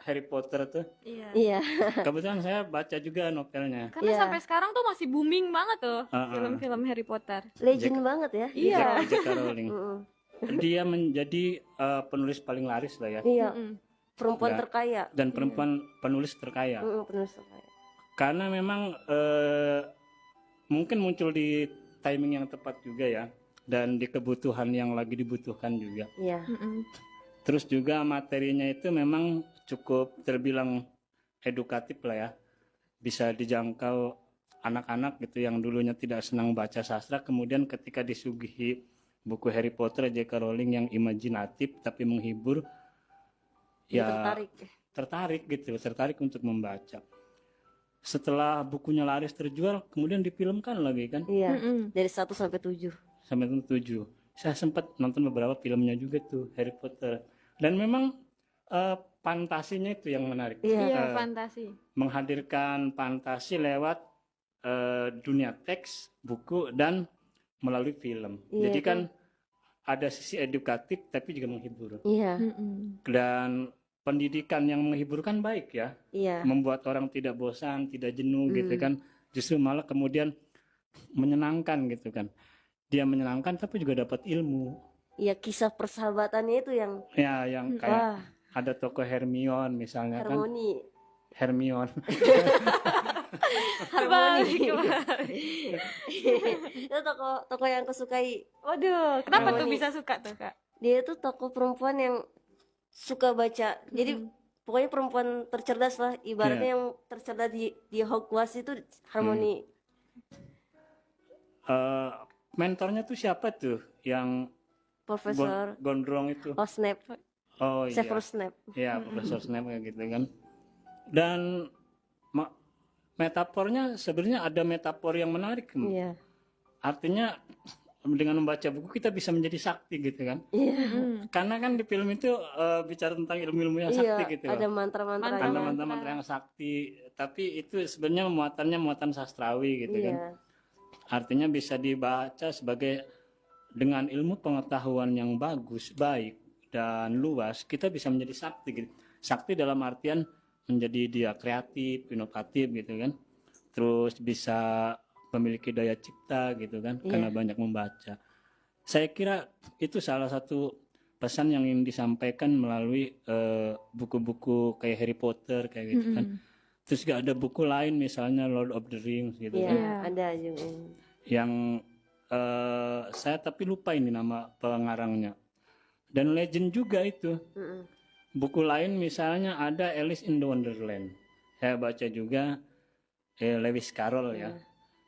Harry Potter tuh. Iya. Iya. Kebetulan saya baca juga novelnya. Karena Iya. sampai sekarang tuh masih booming banget tuh Uh-uh. film-film Harry Potter. Legend banget ya. Iya. J.K. Rowling. Mm-mm. Dia menjadi penulis paling laris lah ya. Iya. Mm-mm. Perempuan Ya. terkaya. Dan perempuan penulis terkaya. Penulis terkaya. Karena memang mungkin muncul di timing yang tepat juga ya. Dan di kebutuhan yang lagi dibutuhkan juga. Iya. Mm-mm. Terus juga materinya itu memang cukup terbilang edukatif lah ya. Bisa dijangkau anak-anak gitu yang dulunya tidak senang baca sastra, kemudian ketika disuguhi buku Harry Potter J.K. Rowling yang imajinatif tapi menghibur, ya tertarik untuk membaca. Setelah bukunya laris terjual, kemudian difilmkan lagi kan? Iya. Mm-mm. Dari 1 sampai 7. Sampai 7. Saya sempat nonton beberapa filmnya juga tuh Harry Potter. Dan memang fantasinya itu yang menarik. Iya, fantasi. Menghadirkan fantasi lewat dunia teks, buku, dan melalui film. Iya, Jadi kan ada sisi edukatif tapi juga menghibur. Iya. Mm-mm. Dan pendidikan yang menghiburkan baik ya. Iya. Membuat orang tidak bosan, tidak jenuh gitu kan. Justru malah kemudian menyenangkan gitu kan. Dia menyenangkan tapi juga dapat ilmu. Iya, kisah persahabatannya itu yang Ya, yang kayak wah, ada tokoh Hermione misalnya kan. harmoni. Hermione. Harmoni. Kebalik. Itu tokoh yang aku sukai. Waduh, kenapa tuh Harmoni. bisa suka tuh, Kak? Dia itu tokoh perempuan yang suka baca. Jadi pokoknya perempuan tercerdas lah. Ibaratnya yang tercerdas di Hogwarts itu Harmoni. Mentornya tuh siapa tuh yang Profesor gondrong itu? Snape. Oh iya. Severus Snape. Ya, Profesor Snape kayak gitu kan. Dan metafornya sebenarnya ada metafor yang menarik. Iya. Artinya dengan membaca buku kita bisa menjadi sakti gitu kan. Iya. Karena kan di film itu bicara tentang ilmu-ilmu yang Iya, sakti gitu. ada mantra-mantra. Ada mantra-mantra yang sakti, tapi itu sebenarnya muatannya muatan sastrawi gitu kan. Iya. Artinya bisa dibaca sebagai dengan ilmu pengetahuan yang bagus, baik dan luas, kita bisa menjadi sakti gitu. Sakti dalam artian menjadi dia kreatif, inovatif gitu kan. Terus bisa memiliki daya cipta gitu kan, karena banyak membaca. Saya kira itu salah satu pesan yang ingin disampaikan melalui buku-buku kayak Harry Potter kayak gitu kan. Terus juga ada buku lain misalnya Lord of the Rings gitu kan. Iya, ada juga. Yang saya tapi lupa ini nama pengarangnya. Dan legend juga itu. Buku lain misalnya ada Alice in the Wonderland. Saya baca juga Lewis Carroll ya.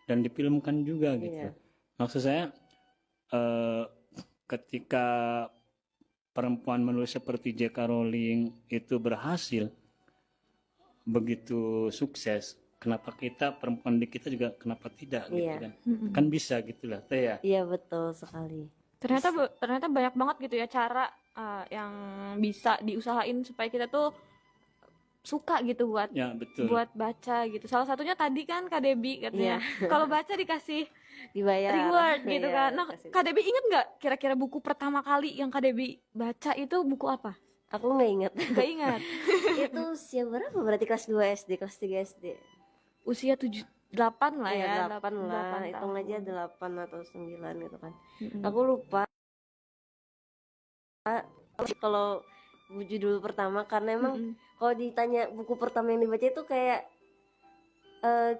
Dan difilmkan juga gitu. Maksud saya ketika perempuan menulis seperti J.K. Rowling itu berhasil begitu sukses, kenapa kita perempuan di kita juga kenapa tidak gitu kan? Kan bisa gitulah, teh ya. Iya, betul sekali. Ternyata banyak banget gitu ya cara yang bisa diusahain supaya kita tuh suka gitu buat baca gitu. Salah satunya tadi kan Kak Debbie katanya kalau baca dikasih dibayar reward gitu kan. Nah, Kak Debbie inget nggak kira-kira buku pertama kali yang Kak Debbie baca itu buku apa? Aku nggak ingat. Nggak ingat. Itu usia berapa? Berarti kelas 2 SD, kelas 3 SD. Usia 8 lah ya. 8 lah. 8 Hitung tahun. aja 8 atau 9 gitu kan. Aku lupa. Kalau judul pertama karena emang kalau ditanya buku pertama yang dibaca itu kayak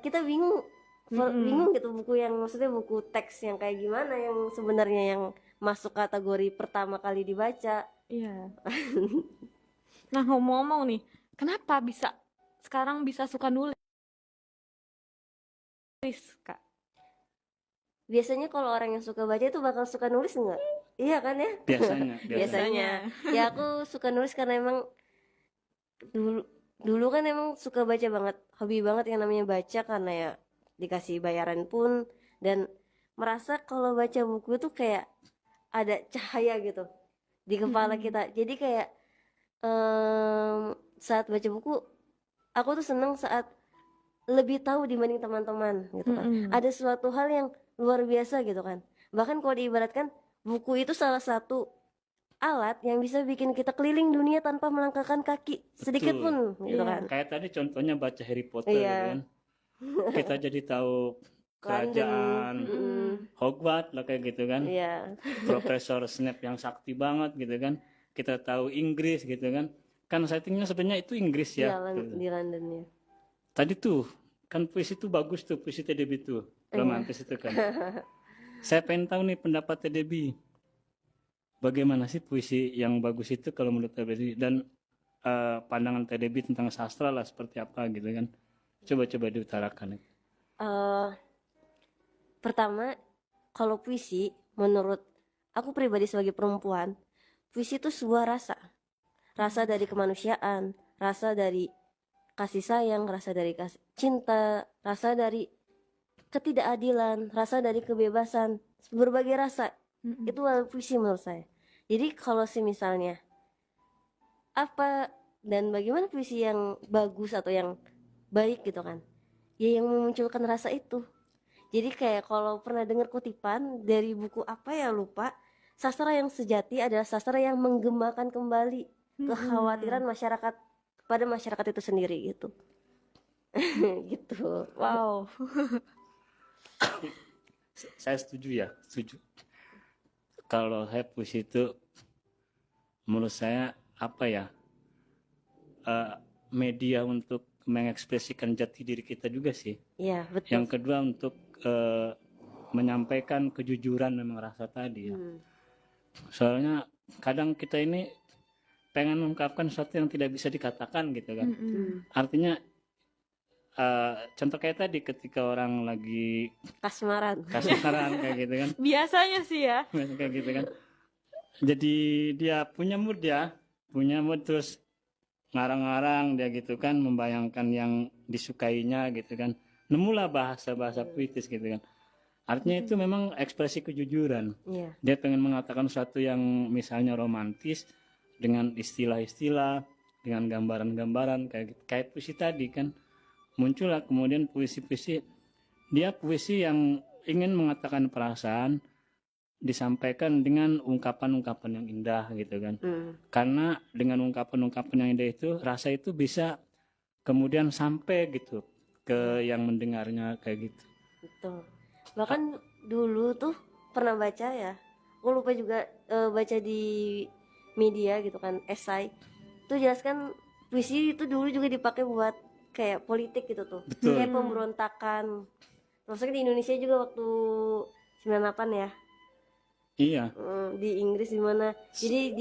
kita bingung gitu buku yang maksudnya buku teks yang kayak gimana yang sebenarnya yang masuk kategori pertama kali dibaca. Iya. Nah, ngomong-ngomong nih, kenapa sekarang bisa suka nulis, Kak? Biasanya kalau orang yang suka baca itu bakal suka nulis enggak? Iya kan ya? Biasanya. Ya aku suka nulis karena emang dulu kan emang suka baca banget, hobi banget yang namanya baca karena ya dikasih bayaran pun dan merasa kalau baca buku tuh kayak ada cahaya gitu di kepala kita. Jadi kayak saat baca buku aku tuh seneng saat lebih tahu dibanding teman-teman gitu kan. Ada suatu hal yang luar biasa gitu kan. Bahkan kalau diibaratkan buku itu salah satu alat yang bisa bikin kita keliling dunia tanpa melangkahkan kaki sedikit pun, gitu kan. Kayak tadi contohnya baca Harry Potter gitu kan. Kita jadi tahu kerajaan Hogwarts lah kayak gitu kan. Profesor Snape yang sakti banget gitu kan. Kita tahu Inggris gitu kan. Kan settingnya sebenarnya itu Inggris ya. Di London ya. Tadi tuh kan puisi itu bagus tuh, puisi TDB itu romantis itu kan. Saya pengen tahu nih pendapat TDB. Bagaimana sih puisi yang bagus itu kalau menurut TDB dan pandangan TDB tentang sastra lah seperti apa gitu kan. Coba diutarakan. Pertama, kalau puisi menurut aku pribadi sebagai perempuan, puisi itu sebuah rasa dari kemanusiaan, rasa dari kasih sayang, rasa dari kasih cinta, rasa dari ketidakadilan, rasa dari kebebasan, berbagai rasa. Itu puisi menurut saya. Jadi kalau misalnya apa dan bagaimana puisi yang bagus atau yang baik gitu kan, ya yang memunculkan rasa itu. Jadi kayak kalau pernah dengar kutipan dari buku apa ya lupa, sastra yang sejati adalah sastra yang menggemakan kembali kekhawatiran masyarakat pada masyarakat itu sendiri gitu. Gitu. Wow. Saya setuju. Kalau saya puisi itu menurut saya apa ya, media untuk mengekspresikan jati diri kita juga sih. Iya, betul. Yang kedua untuk menyampaikan kejujuran memang rasa tadi ya. Soalnya kadang kita ini pengen mengungkapkan sesuatu yang tidak bisa dikatakan gitu kan. Artinya contoh kayak tadi ketika orang lagi kasmaran kayak gitu kan. Biasanya sih ya. Kayak gitu kan. Jadi dia punya mood terus ngarang-ngarang dia gitu kan, membayangkan yang disukainya gitu kan. Nemulah bahasa-bahasa puitis gitu kan. Artinya itu memang ekspresi kejujuran. Dia pengen mengatakan sesuatu yang misalnya romantis dengan istilah-istilah, dengan gambaran-gambaran kayak puisi tadi kan. Muncullah kemudian puisi-puisi, dia puisi yang ingin mengatakan perasaan disampaikan dengan ungkapan-ungkapan yang indah gitu kan. Karena dengan ungkapan-ungkapan yang indah itu, rasa itu bisa kemudian sampai gitu ke yang mendengarnya kayak gitu. Betul. Bahkan dulu tuh pernah baca ya, aku lupa juga baca di media gitu kan, esai itu jelaskan puisi itu dulu juga dipakai buat kayak politik gitu tuh. Betul. Kayak pemberontakan. Maksudnya di Indonesia juga waktu 98 ya. Iya. Di Inggris di mana. Jadi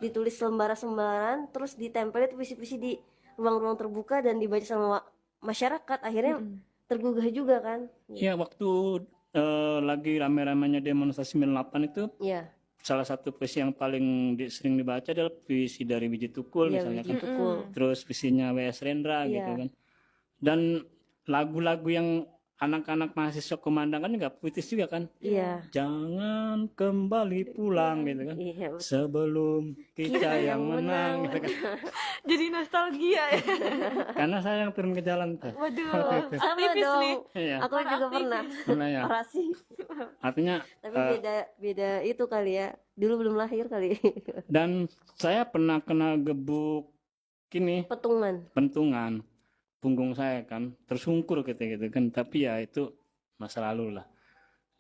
ditulis lembaran-lembaran terus ditempel itu puisi-puisi di ruang-ruang terbuka dan dibaca sama masyarakat, akhirnya tergugah juga kan. Iya, waktu lagi rame-ramenya demonstrasi 98 itu. Iya. Salah satu puisi yang paling sering dibaca adalah puisi dari Wiji Tukul misalnya kan. Terus puisinya W.S. Rendra gitu kan. Dan lagu-lagu yang anak-anak mahasiswa kumandangkan juga puitis juga kan. Jangan kembali pulang gitu kan. Sebelum kita yang menang gitu kan. Jadi nostalgia ya. Karena saya yang turun ke jalan tuh. Waduh, sama dong. Iya. Aku juga pernah. Ya. Orasi. Artinya tapi beda itu kali ya. Dulu belum lahir kali. Dan saya pernah kena gebuk gini. Pentungan. Punggung saya kan tersungkur gitu kan, tapi ya itu masa lalu lah.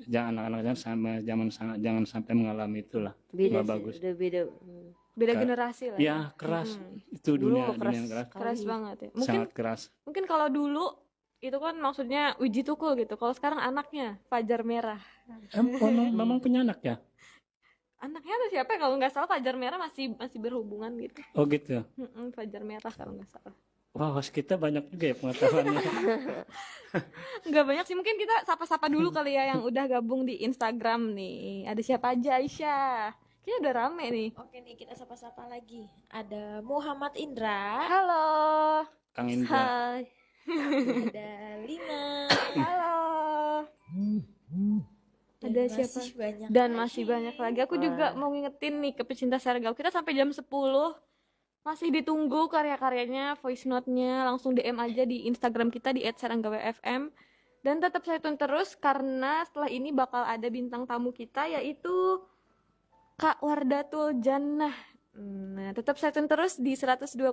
Anak-anak jangan sampai mengalami itulah. Beda bagus. Beda generasi lah. Ya keras. Itu dunia keras. Keras banget ya. Sangat keras. Mungkin kalau dulu itu kan maksudnya Wiji Tukul gitu. Kalau sekarang anaknya Fajar Merah. Memang punya anak ya? Anaknya tuh siapa ya? Kalau nggak salah Fajar Merah masih berhubungan gitu. Oh gitu. Fajar Merah kalau nggak salah. Wah, kita banyak juga ya pengetahuannya. Nggak banyak sih, mungkin kita sapa-sapa dulu kali ya yang udah gabung di Instagram nih. Ada siapa aja, Aisyah? Kayaknya udah rame nih. Oke nih, kita sapa-sapa lagi. Ada Muhammad Indra. Halo. Kang Indra. Hai. Ada Lina. Halo. Ada siapa? Masih banyak lagi. Aku juga mau ngingetin nih ke pecinta Sergau. Kita sampai jam 10. Masih ditunggu karya-karyanya, voice note-nya, langsung DM aja di Instagram kita di @seranggawfm. Dan tetap stay tune terus karena setelah ini bakal ada bintang tamu kita yaitu Kak Wardatul Jannah. Nah, tetap stay tune terus di 102,8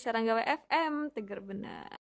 Serangga FM, Tegar Benar.